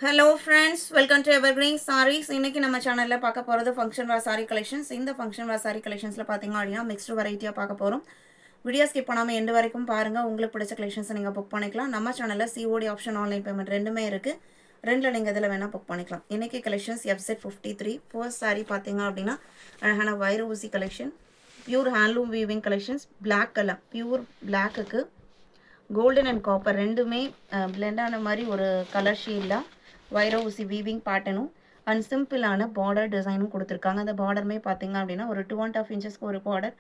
Hello friends, welcome to Evergreen Sarees. இன்னைக்கு நம்ம சேனல்ல பார்க்க போறது ஃபங்க்ஷன் வேர் saree collections. இந்த ஃபங்க்ஷன் வேர் saree collectionsல பாத்தீங்க அப்படினா மிக்ஸ்டு வெரைட்டியா பார்க்க போறோம். வீடியோ ஸ்கிப் பண்ணாம எண்ட் வரைக்கும் பாருங்க. உங்களுக்கு பிடிச்ச கலெக்ஷன்ஸ் நீங்க புக் பண்ணிக்கலாம். நம்ம சேனல்ல COD ஆப்ஷன் ஆன்லைன் பேமெண்ட் ரெண்டுமே இருக்கு. ரெண்டுல நீங்க இதல வேணா புக் பண்ணிக்கலாம். இன்னைக்கு கலெக்ஷன்ஸ் FZ53 ஃபர்ஸ்ட் saree பாத்தீங்க அப்படினா அழகான வைர ஊசி collection. Pure handloom weaving collections. Black colour, pure Blackக்கு golden and copper ரெண்டுமே blend ஆன மாதிரி ஒரு கலர் ஷேட்ல வைர ஊசி வீவிங் பேட்டர்னும் அண்ட் சிம்பிளான பார்டர் டிசைனும் கொடுத்துருக்காங்க. அந்த பார்டருமே பார்த்தீங்க அப்படின்னா ஒரு 2.5 இன்ச்சஸ்க்கு ஒரு பார்டர்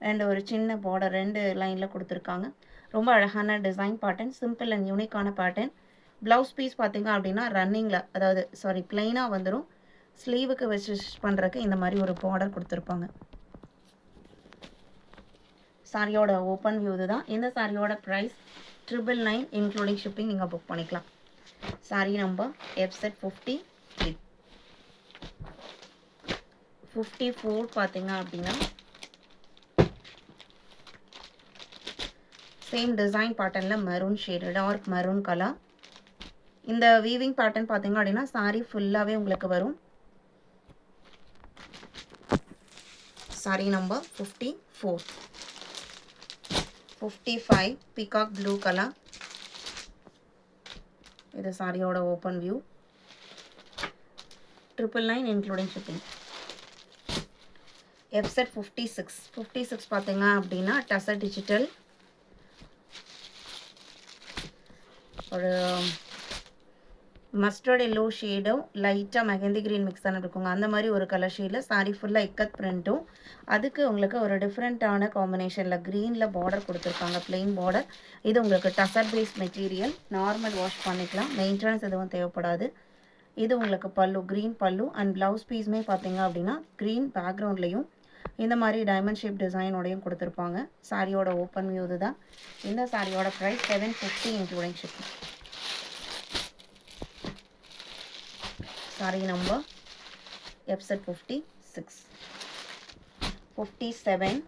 அண்ட் ஒரு சின்ன பார்டர் ரெண்டு லைனில் கொடுத்துருக்காங்க. ரொம்ப அழகான டிசைன் பேட்டர்ன், சிம்பிள் அண்ட் யூனிக்கான பேட்டர்ன். ப்ளவுஸ் பீஸ் பார்த்தீங்க அப்படின்னா ரன்னிங்கில், அதாவது பிளெயினாக வந்துடும். ஸ்லீவுக்கு வச்சு ஸ்டிச் பண்ணுறதுக்கு இந்த மாதிரி ஒரு பார்டர் கொடுத்துருப்பாங்க. சாரியோட ஓப்பன் வியூ தான். இந்த சாரியோட ப்ரைஸ் 999 இன்க்ளூடிங் ஷிப்பிங். நீங்கள் புக் பண்ணிக்கலாம். Sari number FZ53. 54 பார்த்தீங்க அப்படின்னா சேம் டிசைன் பேட்டர்னில் maroon shade, dark maroon colour. இந்த வீவிங் பேட்டர்ன் பார்த்தீங்க அப்படின்னா சாரி ஃபுல்லாகவே உங்களுக்கு வரும். Sari number 54. 55 peacock blue colour. இது சாரியோட open view. 999 including shipping. FZ56 பார்த்தீங்க அப்படின்னா டசர் டிஜிட்டல் ஒரு மஸ்டர்ட் எல்லோ ஷேடும் லைட்டாக மெஹந்தி கிரீன் மிக்ஸ் ஆன இருக்குங்க. அந்த மாதிரி ஒரு கலர் ஷேடில் சாரி ஃபுல்லாக இக்கத் பிரிண்ட்டும், அதுக்கு உங்களுக்கு ஒரு டிஃப்ரெண்ட்டான காம்பினேஷனில் க்ரீனில் பார்டர் கொடுத்துருக்காங்க, பிளெயின் பார்டர். இது உங்களுக்கு tussar base material, normal wash பண்ணிக்கலாம், மெயின்டெனன்ஸ் எதுவும் தேவைப்படாது. இது உங்களுக்கு பல்லு, க்ரீன் பல்லு அண்ட் ப்ளவுஸ் பீஸுமே பார்த்தீங்க அப்படின்னா க்ரீன் பேக்ரவுண்ட்லேயும் இந்த மாதிரி டைமண்ட் ஷேப் டிசைனோடையும் கொடுத்துருப்பாங்க. சாரியோட ஓப்பன் வியூ தான். இந்த சாரியோட price 750 including shipping. Sari number FZ56. 57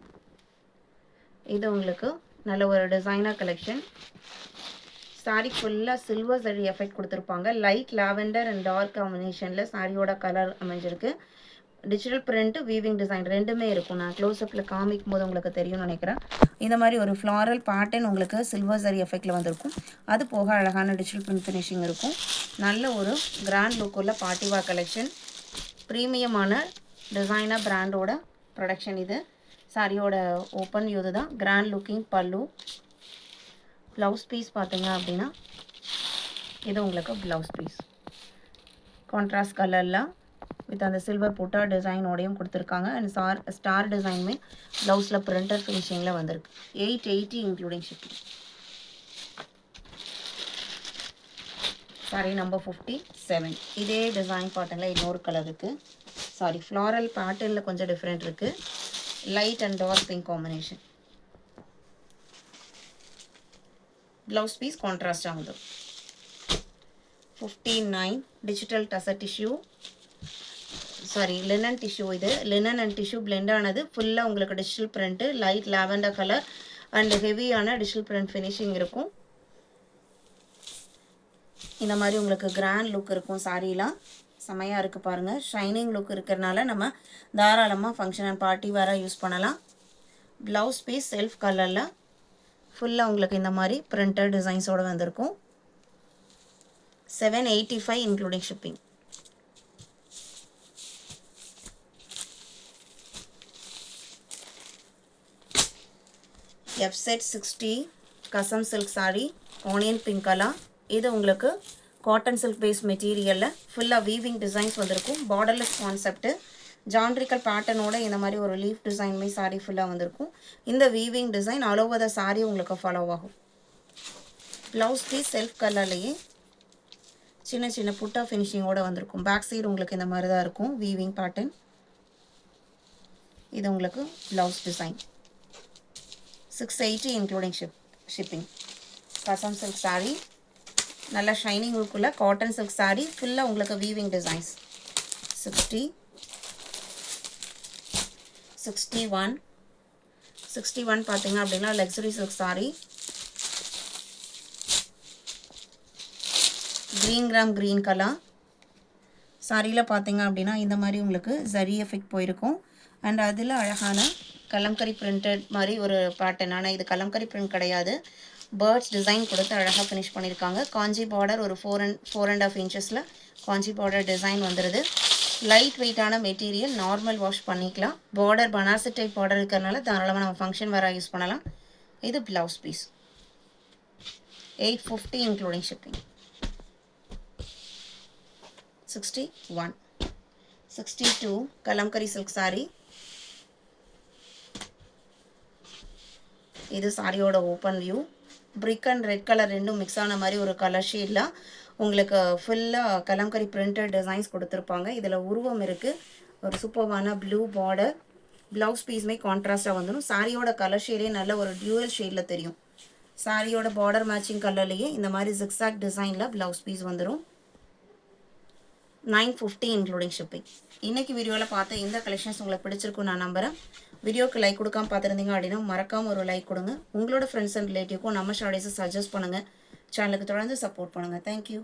இது உங்களுக்கு நல்ல ஒரு டிசைனர் கலெக்ஷன். சாரி ஃபுல்லாக சில்வர் ஜரி எஃபெக்ட் கொடுத்துருப்பாங்க. லைட் லாவெண்டர் அண்ட் டார்க் காம்பினேஷனில் சாரியோட கலர் அமைஞ்சிருக்கு. டிஜிட்டல் பிரிண்ட், வீவிங் டிசைன் ரெண்டுமே இருக்கும். நான் க்ளோஸ்அப்பில் காமிக்கும் போது உங்களுக்கு தெரியும்னு நினைக்கிறேன். இந்த மாதிரி ஒரு ஃப்ளாரல் பேட்டர்ன் உங்களுக்கு சில்வர் ஜரி எஃபெக்டில் வந்திருக்கும். அது போக அழகான டிஜிட்டல் பிரிண்ட் ஃபினிஷிங் இருக்கும். நல்ல ஒரு கிராண்ட் லுக் உள்ள பார்ட்டிவா கலெக்ஷன். ப்ரீமியமான டிசைனர் பிராண்டோட ப்ரொடக்ஷன் இது. சாரியோட ஓப்பன் வியூ தான். கிராண்ட் லுக்கிங் பல்லு. ப்ளவுஸ் பீஸ் பார்த்தீங்க அப்படின்னா இது உங்களுக்கு ப்ளவுஸ் பீஸ் கான்ட்ராஸ்ட் கலரில் வித் அந்த சில்வர் புட்டா டிசைனோடையும் கொடுத்துருக்காங்க. அண்ட் ஸ்டார் டிசைனுமே ப்ளவுஸில் பிரிண்டர் ஃபினிஷிங்கில் வந்திருக்கு. 880 இன்க்ளூடிங் ஷிப்பிங். சாரி நம்பர் 57. இதே டிசைன் பேட்டர்னில் இன்னொரு கலர் இருக்குது. ஃப்ளாரல் பேட்டர்னில் கொஞ்சம் டிஃப்ரெண்ட் இருக்குது. Light and dark pink combination. Blouse piece கான்ட்ராஸ்டாக வந்துடும். 59 digital tussar tissue, linen tissue. இது லினன் அண்ட் டிஷ்யூ பிளெண்ட் ஆனது. ஃபுல்லாக உங்களுக்கு digital print, light lavender colour and ஹெவியான டிஜிட்டல் பிரிண்ட் ஃபினிஷிங் இருக்கும். இந்த மாதிரி உங்களுக்கு கிராண்ட் லுக் இருக்கும். சாரீலாம் செமையாக இருக்குது பாருங்கள். ஷைனிங் லுக் இருக்கிறனால நம்ம தாராளமாக ஃபங்க்ஷன் அண்ட் பார்ட்டி வேறு யூஸ் பண்ணலாம். ப்ளவுஸ் பீஸ் செல்ஃப் கலரில் ஃபுல்லாக உங்களுக்கு இந்த மாதிரி பிரிண்டட் டிசைன்ஸோடு வந்திருக்கும். 785 இன்க்ளூடிங் ஷிப்பிங். FZ60 கசம் silk sari, onion pink colour. இது உங்களுக்கு காட்டன் சில்க் பேஸ் மெட்டீரியலில் ஃபுல்லாக வீவிங் டிசைன்ஸ் வந்திருக்கும். பார்டர்லெஸ் கான்செப்ட்டு, ஜான்ட்ரிக்கல் பேட்டர்னோட இந்த மாதிரி ஒரு லீஃப் டிசைனுமே சாரி ஃபுல்லாக வந்திருக்கும். இந்த weaving design all over the sari உங்களுக்கு ஃபாலோ ஆகும். ப்ளவுஸ் பீஸ் செல்ஃப் கலர்லேயே சின்ன சின்ன புட்டா ஃபினிஷிங்கோடு வந்திருக்கும். பேக் சைடு உங்களுக்கு இந்த மாதிரி தான் இருக்கும் வீவிங் பேட்டர்ன். இது உங்களுக்கு ப்ளவுஸ் டிசைன். 680 including shipping. கசம் சில்க் சாரீ, நல்ல ஷைனிங் லுக்குள்ள காட்டன் சில்க் சாரீ, ஃபுல்லாக உங்களுக்கு வீவிங் டிசைன்ஸ். 60, 61 பார்த்தீங்க அப்படின்னா luxury silk sari. Green colour சாரியில் பார்த்தீங்க அப்படின்னா இந்த மாதிரி உங்களுக்கு ஜரி எஃபெக்ட் போயிருக்கும். அண்ட் அதில் அழகான கலம்கரி பிரிண்டட் மாதிரி ஒரு பேட்டர்ன். ஆனால் இது கலம்கரி பிரிண்ட் கிடையாது, பேர்ட்ஸ் டிசைன் கொடுத்து அழகாக ஃபினிஷ் பண்ணியிருக்காங்க. காஞ்சி பார்டர் ஒரு 4.5 இன்ச்சஸில் காஞ்சி பார்டர் டிசைன் வந்துடுது. லைட் வெயிட்டான மெட்டீரியல், நார்மல் வாஷ் பண்ணிக்கலாம். பார்டர் பனாரசி டைப் பார்டர் இருக்கிறதுனால தாராளமாக நம்ம ஃபங்க்ஷன் வேறு யூஸ் பண்ணலாம். இது blouse piece 850 including shipping. 61 62 Kalamkari silk sari. இது சாரியோட open view. Brick and red colour ரெண்டும் மிக்ஸ் ஆன மாதிரி ஒரு கலர் ஷேடில் உங்களுக்கு ஃபுல்லாக கலம்கரி பிரிண்டட் டிசைன்ஸ் கொடுத்துருப்பாங்க. இதில் உருவம் இருக்குது. ஒரு சூப்பர்வான ப்ளூ பார்டர். ப்ளவுஸ் பீஸுமே கான்ட்ராஸ்டாக வந்துடும். சாரியோட கலர் ஷேடே நல்ல ஒரு டியூவல் ஷேடில் தெரியும். சாரியோட பார்டர் மேட்சிங் கலர்லேயே இந்த மாதிரி ஜிக்ஸாக் டிசைனில் ப்ளவுஸ் பீஸ் வந்துடும். 950 இன்க்ளூடிங் ஷிப்பிங். இன்றைக்கி வீடியோவில் பார்த்த இந்த கலெக்ஷன்ஸ் உங்களுக்கு பிடிச்சிருக்கும் நான் நம்புகிறேன். வீடியோக்கு லைக் கொடுக்காம பார்த்துருந்தீங்க அப்படின்னா மறக்காமல் ஒரு லைக் கொடுங்க. உங்களோட ஃப்ரெண்ட்ஸ் அண்ட் ரிலேட்டிவ்க்கும் நம்ம ஷார்டேஸை சஜஸ்ட் பண்ணுங்கள். சேனலுக்கு தொடர்ந்து சப்போர்ட் பண்ணுங்கள். தேங்க்யூ.